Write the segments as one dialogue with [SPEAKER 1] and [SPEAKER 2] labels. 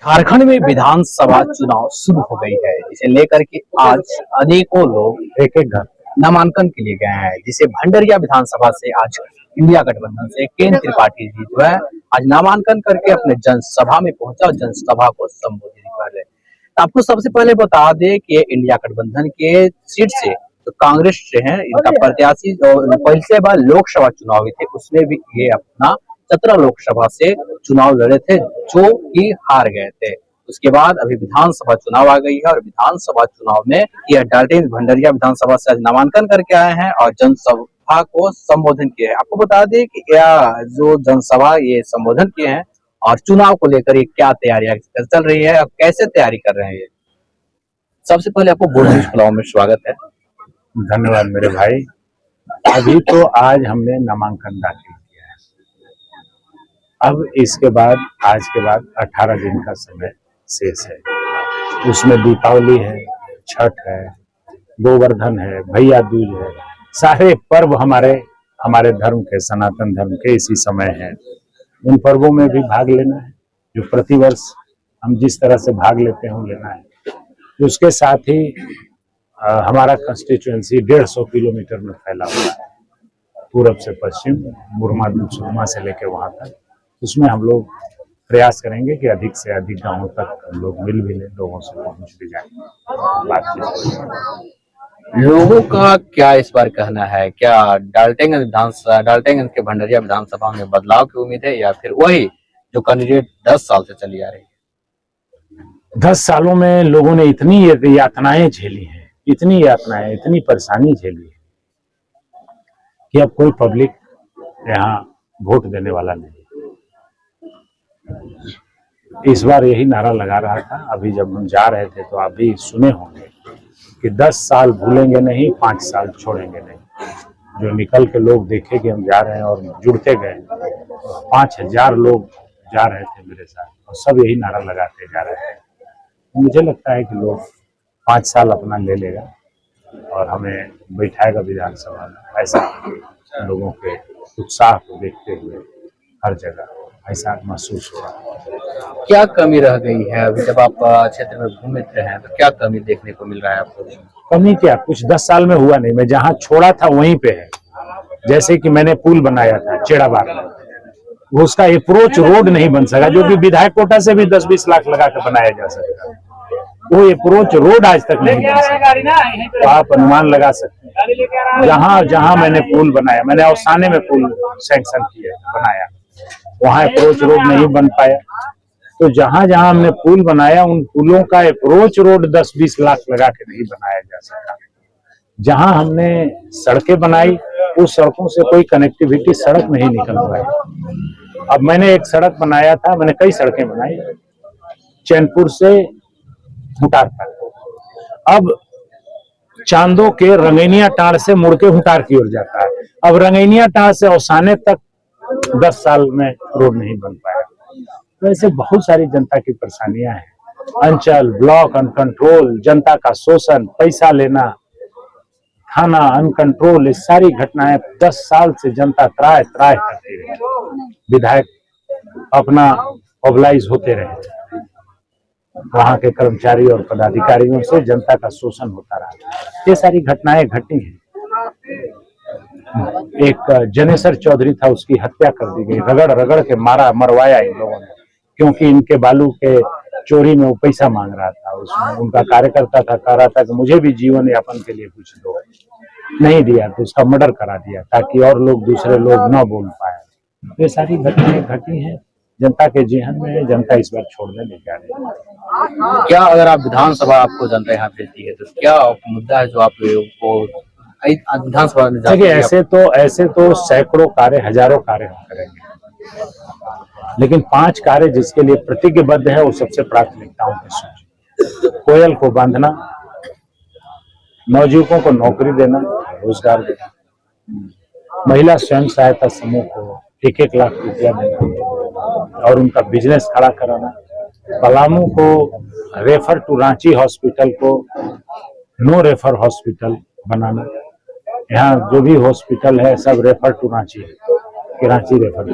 [SPEAKER 1] झारखंड में विधानसभा चुनाव शुरू हो गई है, जिसे लेकर के आज अनेकों लोग एक एक घर नामांकन के लिए गए हैं। जिसे भंडरिया विधानसभा से आज इंडिया गठबंधन से केंद्र त्रिपाठी जी जो है आज नामांकन करके अपने जनसभा में पहुंचा और जनसभा को संबोधित कर रहे। तो आपको सबसे पहले बता दें कि इंडिया गठबंधन के सीट से तो कांग्रेस से है, इनका प्रत्याशी जो पहले बार लोकसभा चुनाव हुए थे उसमें भी ये अपना 17 लोकसभा से चुनाव लड़े थे जो कि हार गए थे। उसके बाद अभी विधानसभा चुनाव आ गई है और विधानसभा चुनाव में यह डाल्टेन भंडरिया विधानसभा से आज नामांकन करके आए हैं और जनसभा को संबोधन किए हैं। आपको बता दें कि यह जो जनसभा ये संबोधन किए हैं और चुनाव को लेकर ये क्या तैयारियां चल रही है और कैसे तैयारी कर रहे हैं। सबसे पहले आपको बोल न्यूज़ में स्वागत है।
[SPEAKER 2] धन्यवाद मेरे भाई। अभी तो आज हमने नामांकन दाखिल किया है। अब इसके बाद आज के बाद 18 दिन का समय शेष है। उसमें दीपावली है, छठ है, गोवर्धन है, भैया दूज है, सारे पर्व हमारे धर्म के, सनातन धर्म के इसी समय है। इन पर्वों में भी भाग लेना है, जो प्रतिवर्ष हम जिस तरह से भाग लेते हैं लेना है। उसके साथ ही हमारा कंस्टिट्यूएंसी 150 किलोमीटर में फैला हुआ है, पूरब से पश्चिम, मुरमा से लेकर वहां तक। उसमें हम लोग प्रयास करेंगे कि अधिक से अधिक गांवों तक हम लोग मिल भी लें, लोगों से पहुंच भी जाए।
[SPEAKER 1] लोगों का क्या इस बार कहना है? क्या डाल्टेनगंज के भंडरिया विधानसभा में बदलाव की उम्मीद है या फिर वही जो कैंडिडेट 10 साल से चली आ रही है?
[SPEAKER 2] 10 सालों में लोगों ने इतनी यातनाएं झेली हैं, इतनी परेशानी झेली है कि अब कोई पब्लिक यहाँ वोट देने वाला नहीं। इस बार यही नारा लगा रहा था। अभी जब हम जा रहे थे तो आप भी सुने होंगे कि 10 साल भूलेंगे नहीं, 5 साल छोड़ेंगे नहीं। जो निकल के लोग देखे कि हम जा रहे हैं और जुड़ते गए, 5000 लोग जा रहे थे मेरे साथ और सब यही नारा लगाते जा रहे थे। मुझे लगता है कि लोग 5 साल अपना ले लेगा और हमें बैठाएगा विधानसभा में। ऐसा लोगों के उत्साह को देखते हुए हर जगह ऐसा महसूस हो रहा है।
[SPEAKER 1] क्या कमी रह गई है अभी जब आप क्षेत्र में घूमे थे हैं तो क्या कमी देखने को मिल रहा है आपको?
[SPEAKER 2] कमी क्या, कुछ 10 साल में हुआ नहीं। मैं जहाँ छोड़ा था वहीं पे है। जैसे कि मैंने पुल बनाया था चेड़ाबाग में, उसका अप्रोच रोड नहीं बन सका, जो कि विधायक कोटा से भी 10-20 लाख लगा कर बनाया जा सकता। वो अप्रोच रोड आज तक नहीं बन सका। तो आप अनुमान लगा सकते हैं जहाँ जहाँ मैंने पुल बनाया, मैंने अवसाने में पुल सैंक्शन किया बनाया, वहां अप्रोच रोड नहीं बन पाया। तो जहां जहां हमने पुल बनाया उन पुलों का अप्रोच रोड 10-20 लाख लगा के नहीं बनाया जा सका। जहां हमने सड़कें बनाई उस सड़कों से कोई कनेक्टिविटी सड़क नहीं निकल पाई। अब मैंने एक सड़क बनाया था, मैंने कई सड़कें बनाई चैनपुर से हुटार तक। अब चांदो के रंगैनिया टाड़ से मुड़ के हुटार की ओर जाता है। अब रंगैनिया टाड़ से औसाने तक 10 साल में रोड नहीं बन पाया। तो ऐसे बहुत सारी जनता की परेशानियां हैं। अंचल, ब्लॉक अनकंट्रोल, जनता का शोषण, पैसा लेना, थाना अनकंट्रोल, ये सारी घटनाएं 10 साल से जनता त्राय करती रही। विधायक अपना मोबिलाइज होते रहे, वहां के कर्मचारी और पदाधिकारियों से जनता का शोषण होता रहा। ये सारी घटनाएं घटी हैं। एक जनेसर चौधरी था, उसकी हत्या कर दी गई, रगड़ रगड़ के मरवाया इन लोगों ने, क्योंकि इनके बालू के चोरी में वो पैसा मांग रहा था। उसमें उनका कार्यकर्ता था, कह रहा था कि मुझे भी जीवन यापन के लिए कुछ दो, नहीं दिया तो उसका मर्डर करा दिया ताकि और लोग, दूसरे लोग न बोल पाए। ये सारी घटनाएं घटी हैं, जनता के जेहन में। जनता इस बार छोड़ने नहीं जा रही है।
[SPEAKER 1] क्या अगर आप विधानसभा आपको जनता यहाँ भेजती है तो क्या मुद्दा है जो आप विधानसभा में?
[SPEAKER 2] देखिए, ऐसे तो सैकड़ों कार्य, हजारों कार्य हम करेंगे, लेकिन 5 कार्य जिसके लिए प्रतिज्ञबद्ध है वो सबसे प्राथमिकताओं की सूची। कोयल को बांधना, नवयुवकों को नौकरी देना, रोजगार देना, महिला स्वयं सहायता समूह को 1-1 लाख रुपया देना और उनका बिजनेस खड़ा कराना, पलामू को रेफर टू रांची हॉस्पिटल को नो रेफर हॉस्पिटल बनाना। यहाँ जो भी हॉस्पिटल है सब रेफर टू रांची है कि रांची रेफर,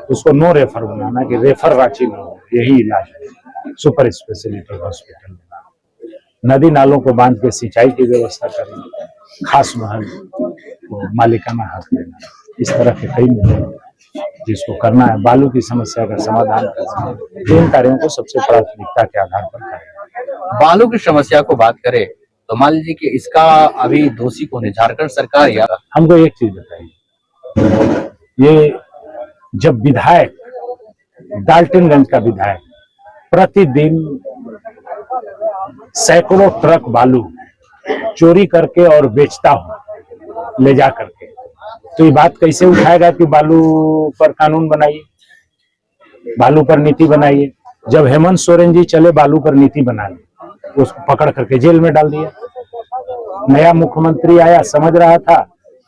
[SPEAKER 2] उसको नो रेफर बनाना कि रेफर रांची में हो, यही इलाज है। सुपर स्पेशलिटी हॉस्पिटल में नदी नालों को बांध के सिंचाई की व्यवस्था करना, खास महल को मालिकाना हक देना, इस तरह के कई मुद्दे जिसको करना है। बालू की समस्या का समाधान करना है। इन कार्यों को सबसे प्राथमिकता के आधार पर करें।
[SPEAKER 1] बालू की समस्या को बात करें तो मान लीजिए कि इसका अभी दोषी कौन है, झारखंड सरकार या?
[SPEAKER 2] हमको एक चीज बताइए, ये जब विधायक डाल्टनगंज का विधायक प्रतिदिन सैकड़ों ट्रक बालू चोरी करके और बेचता हो ले जा करके, तो ये बात कैसे उठाएगा कि बालू पर कानून बनाइए, बालू पर नीति बनाइए। जब हेमंत सोरेन जी चले बालू पर नीति बना ली, उसको पकड़ करके जेल में डाल दिया। नया मुख्यमंत्री आया, समझ रहा था,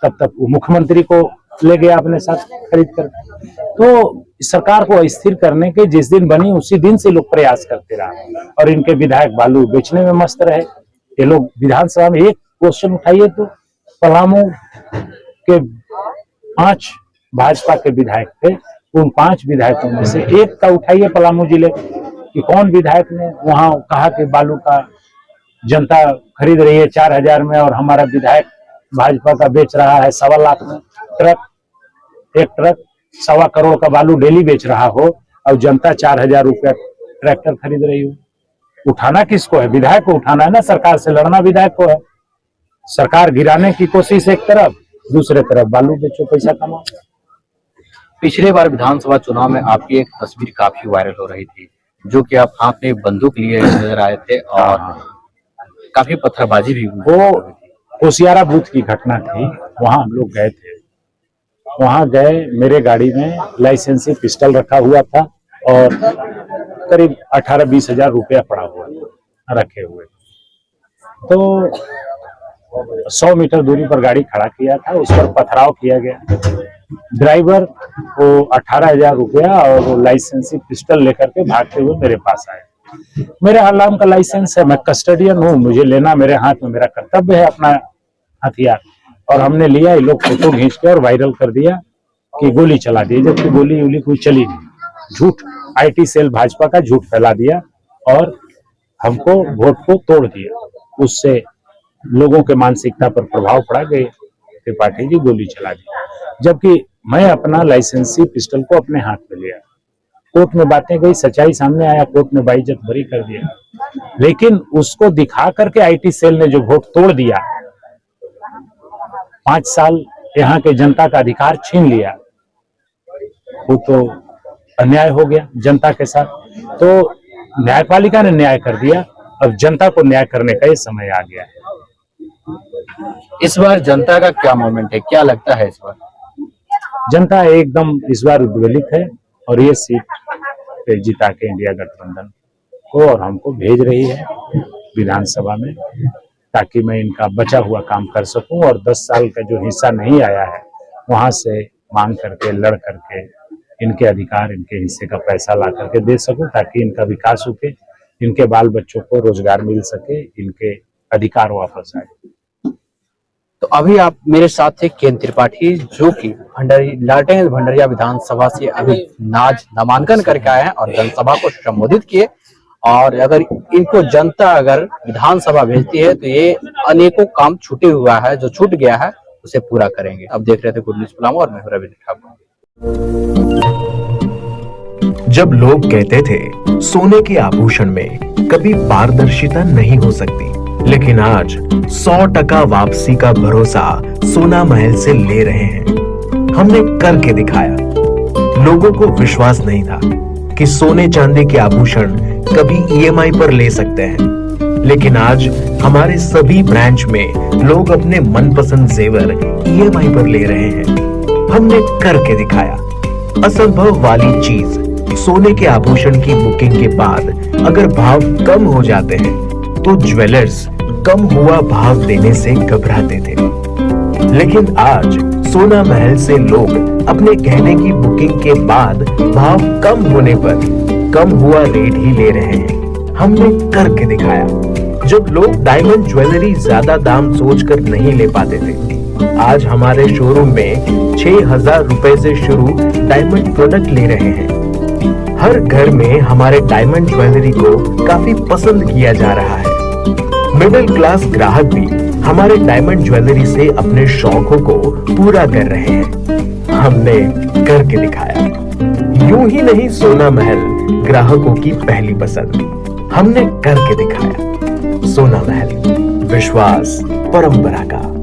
[SPEAKER 2] तब तक वो मुख्यमंत्री को ले गया अपने साथ खरीद कर। तो सरकार को अस्थिर करने के जिस दिन बनी उसी दिन से लोग प्रयास करते रहे और इनके विधायक बालू बेचने में मस्त रहे। ये लोग विधानसभा में एक क्वेश्चन उठाइए तो पलामू के 5 भाजपा के विधायक थे, उन 5 विधायकों में से एक का उठाइए पलामू जिले कि कौन विधायक ने वहां कहा कि बालू का जनता खरीद रही है 4000 में और हमारा विधायक भाजपा का बेच रहा है 1.25 लाख में। एक ट्रक 1.25 करोड़ का बालू डेली बेच रहा हो और जनता 4000 रुपया ट्रैक्टर खरीद रही हो। उठाना किसको है? विधायक को उठाना है ना, सरकार से लड़ना विधायक को है। सरकार गिराने की कोशिश एक तरफ, दूसरे तरफ बालू बेचो पैसा कमाओ।
[SPEAKER 1] पिछले बार विधानसभा चुनाव में आपकी एक तस्वीर काफी वायरल हो रही थी, जो कि आप हाथ में बंदूक लिए नजर आए थे और काफी पत्थरबाजी भी हुई।
[SPEAKER 2] वो होशियारा बूथ की घटना थी, वहां हम लोग गए थे। वहां गए, मेरे गाड़ी में लाइसेंसी पिस्टल रखा हुआ था और करीब 18-20 हजार रुपया पड़ा हुआ रखे हुए। तो 100 मीटर दूरी पर गाड़ी खड़ा किया था, उस पर पथराव किया गया। ड्राइवर वो 18,000 रुपया और वो लाइसेंसी पिस्टल लेकर के भागते हुए मेरे पास आए। मेरे अलार्म का लाइसेंस है, मैं कस्टडियन हूँ, मुझे लेना मेरे हाथ में, मेरा कर्तव्य है अपना हथियार। और हमने लिया, ये लोग फोटो खींच के और वायरल कर दिया कि गोली चला दी, जबकि गोली उली कोई चली नहीं। झूठ, IT सेल भाजपा का झूठ फैला दिया और हमको वोट को तोड़ दिया। उससे लोगों के मानसिकता पर प्रभाव पड़ा, गए त्रिपाठी जी गोली चला दी, जबकि मैं अपना लाइसेंसी पिस्टल को अपने हाथ में लिया। कोर्ट में बातें गई, सच्चाई सामने आया, कोर्ट ने बाइज्जत बरी कर दिया। लेकिन उसको दिखा करके IT सेल ने जो वोट तोड़ दिया, 5 साल यहाँ के जनता का अधिकार छीन लिया, वो तो अन्याय हो गया जनता के साथ। तो न्यायपालिका ने न्याय कर दिया, अब जनता को न्याय करने का ये समय आ गया है।
[SPEAKER 1] इस बार जनता का क्या मोमेंट है, क्या लगता है इस बार?
[SPEAKER 2] जनता एकदम इस बार उद्वेलित है और ये सीट पे जिता के इंडिया गठबंधन को और हमको भेज रही है विधानसभा में, ताकि मैं इनका बचा हुआ काम कर सकूं और 10 साल का जो हिस्सा नहीं आया है वहां से मांग करके, लड़ करके इनके अधिकार, इनके हिस्से का पैसा ला करके दे सकूं, ताकि इनका विकास हो के इनके बाल बच्चों को रोजगार मिल सके, इनके अधिकार वापस आए।
[SPEAKER 1] तो अभी आप मेरे साथ थे केन त्रिपाठी, जो कि लालटेन भंडरिया विधानसभा से अभी नामांकन करके आए हैं और जनसभा को संबोधित किए। और अगर इनको जनता अगर विधानसभा भेजती है तो ये अनेकों काम छूटे हुआ है, जो छूट गया है उसे पूरा करेंगे। अब देख रहे थे गुड न्यूज पलामू और मैं हूं रविंद्र ठाकुर।
[SPEAKER 3] जब लोग कहते थे सोने के आभूषण में कभी पारदर्शिता नहीं हो सकती, लेकिन आज 100% वापसी का भरोसा सोना महल से ले रहे हैं। हमने करके दिखाया। लोगों को विश्वास नहीं था कि सोने चांदी के आभूषण कभी EMI पर ले सकते हैं, लेकिन आज हमारे सभी ब्रांच में लोग अपने मनपसंद जेवर EMI पर ले रहे हैं। हमने करके दिखाया। असंभव वाली चीज, सोने के आभूषण की बुकिंग के बाद अगर भाव कम हो जाते हैं तो ज्वेलर्स कम हुआ भाव देने से घबराते थे, लेकिन आज सोना महल से लोग अपने गहने की बुकिंग के बाद भाव कम होने पर कम हुआ रेट ही ले रहे हैं। हमने करके दिखाया। जब लोग डायमंड ज्वेलरी ज्यादा दाम सोचकर नहीं ले पाते थे, आज हमारे शोरूम में 6,000 रुपए से शुरू डायमंड प्रोडक्ट ले रहे हैं। हर घर में हमारे डायमंड ज्वेलरी को काफी पसंद किया जा रहा है। मिडिल क्लास ग्राहक भी हमारे डायमंड ज्वेलरी से अपने शौकों को पूरा कर रहे हैं। हमने करके दिखाया। यूं ही नहीं सोना महल ग्राहकों की पहली पसंद, हमने करके दिखाया। सोना महल, विश्वास परंपरा का।